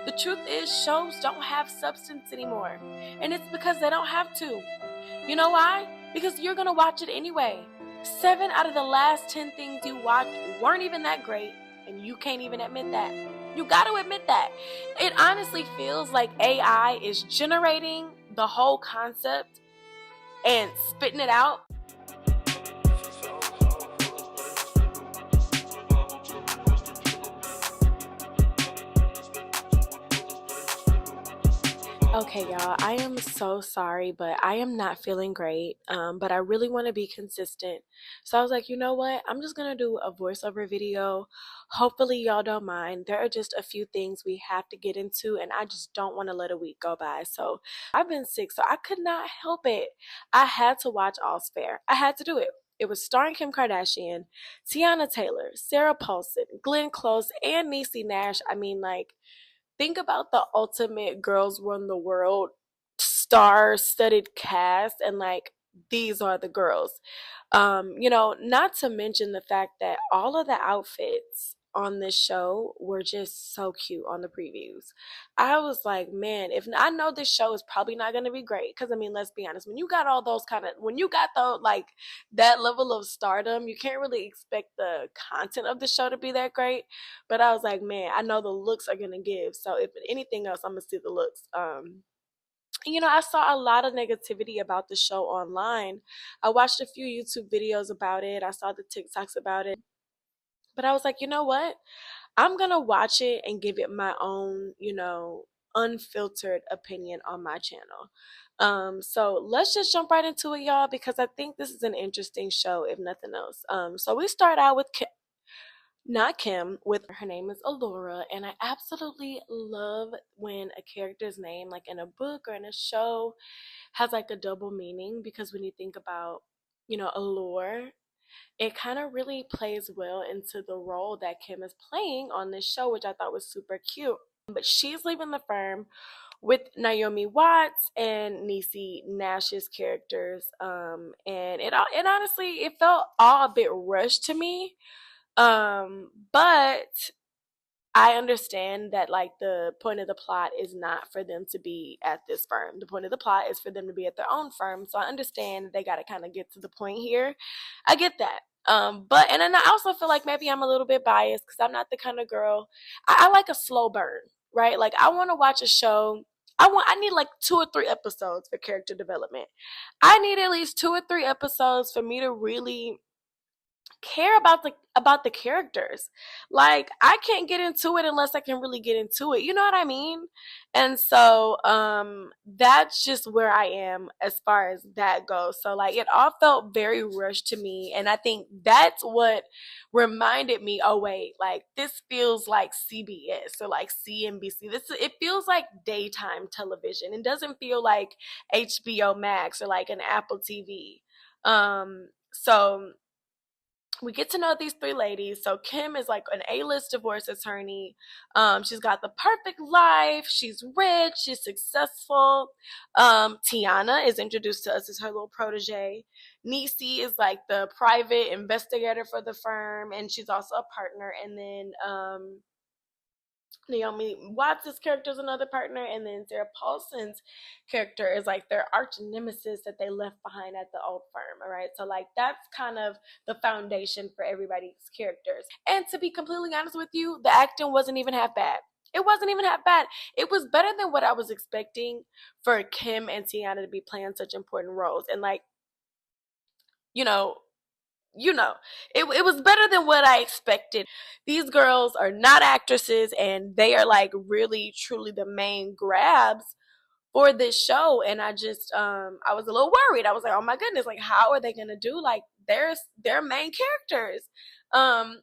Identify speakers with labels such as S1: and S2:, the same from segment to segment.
S1: The truth is, shows don't have substance anymore. And it's because they don't have to. You know why? Because you're going to watch it anyway. 7 out of the last 10 things you watched weren't even that great, and you can't even admit that. You got to admit that. It honestly feels like AI is generating the whole concept and spitting it out. Okay, y'all, I am so sorry, but I am not feeling great. But I really want to be consistent. So I was like, you know what? I'm just gonna do a voiceover video. Hopefully, y'all don't mind. There are just a few things we have to get into, and I just don't want to let a week go by. So I've been sick, so I could not help it. I had to watch All's Fair. I had to do it. It was starring Kim Kardashian, Tiana Taylor, Sarah Paulson, Glenn Close, and Niecy Nash. I mean, like, think about the ultimate girls run the world star-studded cast, and like, these are the girls. Not to mention the fact that all of the outfits on this show were just so cute on the previews. I was like, man, if I know this show is probably not going to be great, because I mean, let's be honest, when you got all those when you got the like that level of stardom, you can't really expect the content of the show to be that great. But I was like, man, I know the looks are going to give. So if anything else, I'm going to see the looks. I saw a lot of negativity about the show online. I watched a few YouTube videos about it. I saw the TikToks about it. But I was like, you know what? I'm going to watch it and give it my own, unfiltered opinion on my channel. So let's just jump right into it, y'all, because I think this is an interesting show, if nothing else. So we start out with not Kim, with her name is Alora, and I absolutely love when a character's name, like in a book or in a show, has like a double meaning, because when you think about, Allure, it kind of really plays well into the role that Kim is playing on this show, which I thought was super cute. But she's leaving the firm with Naomi Watts and Niecy Nash's characters, and it honestly, it felt all a bit rushed to me, but I understand that, like, the point of the plot is not for them to be at this firm. The point of the plot is for them to be at their own firm. So I understand they got to kind of get to the point here. I get that. But and then I also feel like maybe I'm a little bit biased because I'm not the kind of girl. I like a slow burn, right? Like, I want to watch a show. I need like 2 or 3 episodes for character development. I need at least 2 or 3 episodes for me to really care about the characters. Like, I can't get into it unless I can really get into it. You know what I mean? And so that's just where I am as far as that goes. So like, it all felt very rushed to me, and I think that's what reminded me, oh wait, like, this feels like CBS or like CNBC. It feels like daytime television. It doesn't feel like HBO Max or like an Apple TV. So we get to know these 3 ladies. So Kim is like an A-list divorce attorney. She's got the perfect life. She's rich. She's successful. Tiana is introduced to us as her little protege. Niecy is like the private investigator for the firm, and she's also a partner. And then Naomi Watts' character is another partner, and then Sarah Paulson's character is like their arch nemesis that they left behind at the old firm. All right, so like, that's kind of the foundation for everybody's characters. And to be completely honest with you, the acting wasn't even half bad. It wasn't even half bad. It was better than what I was expecting for Kim and Tiana to be playing such important roles. And like, you know, it was better than what I expected. These girls are not actresses, and they are like really truly the main grabs for this show. And I was a little worried. I was like, oh my goodness, like, how are they gonna do like their main characters?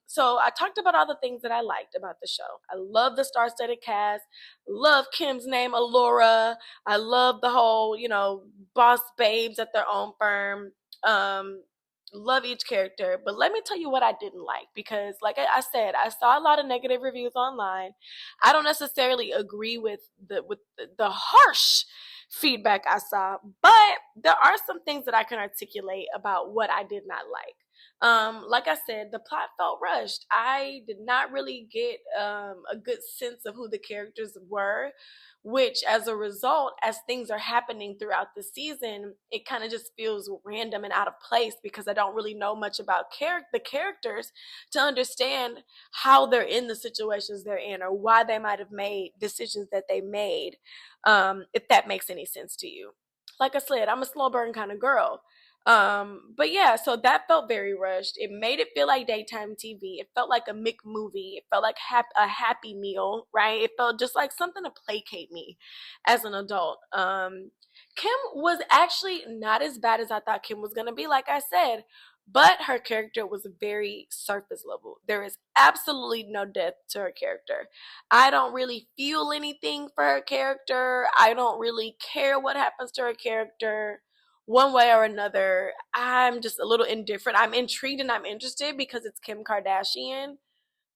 S1: So I talked about all the things that I liked about the show. I love the star-studded cast, love Kim's name, Alora. I love the whole, boss babes at their own firm. Love each character. But let me tell you what I didn't like, because like I said, I saw a lot of negative reviews online. I don't necessarily agree with the harsh feedback I saw, but there are some things that I can articulate about what I did not like. Like I said, the plot felt rushed. I did not really get a good sense of who the characters were, which as a result, as things are happening throughout the season, it kind of just feels random and out of place because I don't really know much about the characters to understand how they're in the situations they're in or why they might have made decisions that they made, if that makes any sense to you. Like I said, I'm a slow burn kind of girl. But yeah, so that felt very rushed. It made it feel like daytime TV. It felt like a Mick movie. It felt like a happy meal, right? It felt just like something to placate me as an adult. Kim was actually not as bad as I thought Kim was gonna be, like I said, but her character was very surface level. There is absolutely no depth to her character. I don't really feel anything for her character. I don't really care what happens to her character one way or another. I'm just a little indifferent. I'm intrigued and I'm interested because it's Kim Kardashian.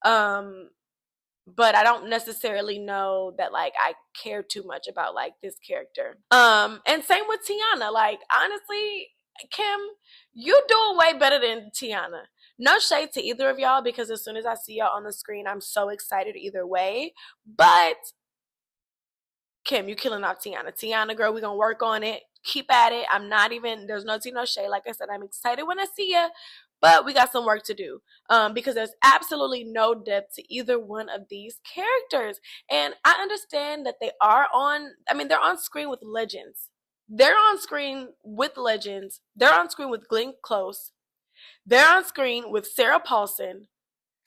S1: Um, but I don't necessarily know that like I care too much about like this character. And same with Tiana. Like honestly, Kim, you doing way better than Tiana. No shade to either of y'all because as soon as I see y'all on the screen, I'm so excited either way. But Kim, you killing off Tiana. Tiana, girl, we gonna work on it. Keep at it. I'm not even, there's no tea, no shade. Like I said, I'm excited when I see you, but we got some work to do. Because there's absolutely no depth to either one of these characters. And I understand that they are on, I mean, they're on screen with legends. They're on screen with legends. They're on screen with Glenn Close. They're on screen with Sarah Paulson.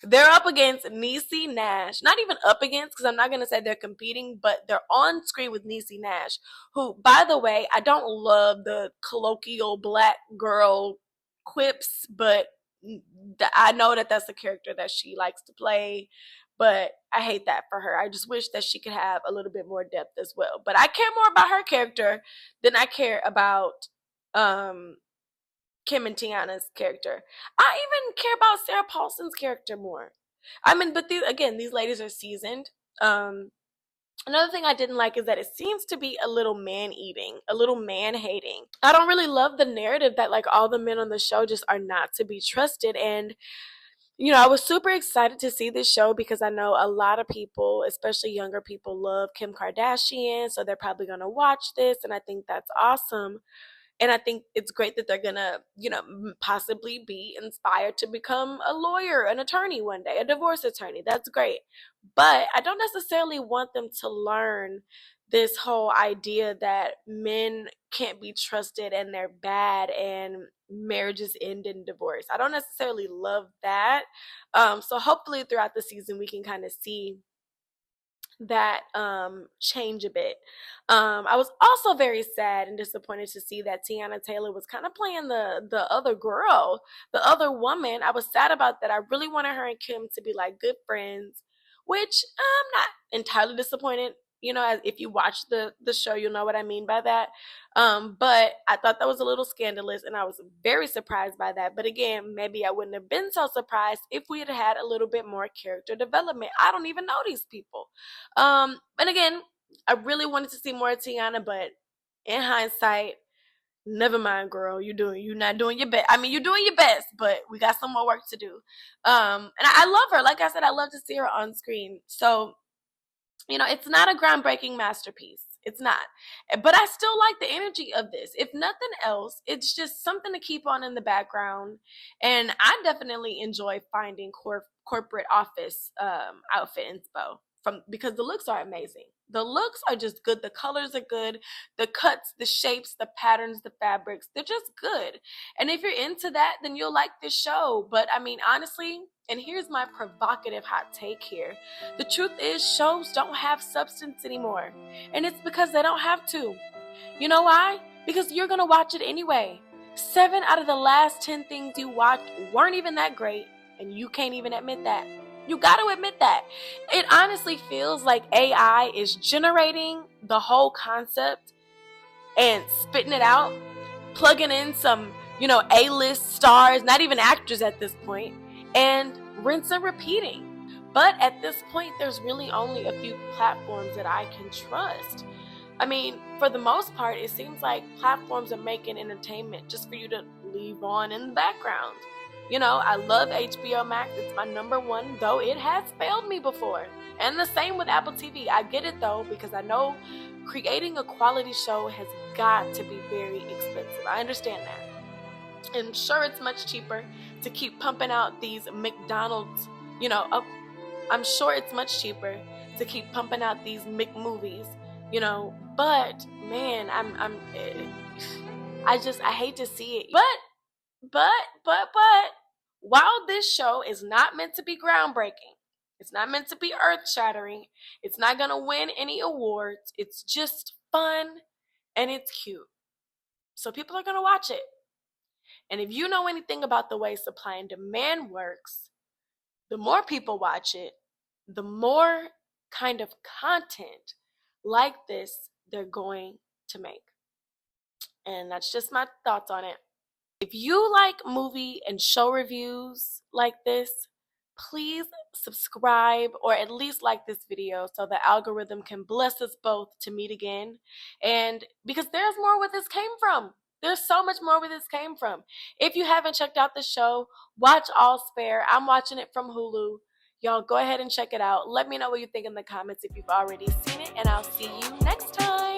S1: They're up against Niecy Nash. Not even up against, because I'm not going to say they're competing, but they're on screen with Niecy Nash, who, by the way, I don't love the colloquial black girl quips, but I know that that's a character that she likes to play, but I hate that for her. I just wish that she could have a little bit more depth as well. But I care more about her character than I care about um Kim and Tiana's character. I even care about Sarah Paulson's character more. I mean, but these ladies are seasoned. Another thing I didn't like is that it seems to be a little man eating, a little man hating. I don't really love the narrative that like all the men on the show just are not to be trusted. And I was super excited to see this show because I know a lot of people, especially younger people, love Kim Kardashian, so they're probably going to watch this, and I think that's awesome. And I think it's great that they're gonna, possibly be inspired to become a lawyer, an attorney one day, a divorce attorney. That's great. But I don't necessarily want them to learn this whole idea that men can't be trusted and they're bad and marriages end in divorce. I don't necessarily love that. So hopefully throughout the season we can kind of see that change a bit. I was also very sad and disappointed to see that Tiana Taylor was kind of playing the other girl, the other woman. I was sad about that. I really wanted her and Kim to be like good friends, which I'm not entirely disappointed. As if you watch the show, you'll know what I mean by that. But I thought that was a little scandalous, and I was very surprised by that. But again, maybe I wouldn't have been so surprised if we had had a little bit more character development. I don't even know these people. And again, I really wanted to see more of Tiana, but in hindsight, never mind, girl. You're not doing your best. I mean, you're doing your best, but we got some more work to do. And I love her. Like I said, I love to see her on screen. So it's not a groundbreaking masterpiece. It's not. But I still like the energy of this. If nothing else, it's just something to keep on in the background. And I definitely enjoy finding corporate office outfit inspo because the looks are amazing. The looks are just good. The colors are good. The cuts, the shapes, the patterns, the fabrics, they're just good. And if you're into that, then you'll like this show. But I mean, honestly, and here's my provocative hot take here. The truth is, shows don't have substance anymore. And it's because they don't have to. You know why? Because you're going to watch it anyway. 7 out of the last 10 things you watched weren't even that great, and you can't even admit that. You got to admit that. It honestly feels like AI is generating the whole concept and spitting it out, plugging in some, A-list stars, not even actors at this point, and rinse and repeating. But at this point, there's really only a few platforms that I can trust. I mean, for the most part, it seems like platforms are making entertainment just for you to leave on in the background. You know, I love HBO Max. It's my number one, though it has failed me before. And the same with Apple TV. I get it though, because I know creating a quality show has got to be very expensive. I understand that. I'm sure it's much cheaper to keep pumping out these McDonald's, you know, I'm sure it's much cheaper to keep pumping out these McMovies, you know, but man, I hate to see it. But while this show is not meant to be groundbreaking, it's not meant to be earth-shattering, it's not going to win any awards, it's just fun and it's cute. So people are going to watch it. And if you know anything about the way supply and demand works, the more people watch it, the more kind of content like this they're going to make. And that's just my thoughts on it. If you like movie and show reviews like this, please subscribe or at least like this video so the algorithm can bless us both to meet again. And because there's more where this came from. There's so much more where this came from. If you haven't checked out the show, watch All Spare. I'm watching it from Hulu. Y'all go ahead and check it out. Let me know what you think in the comments if you've already seen it, and I'll see you next time.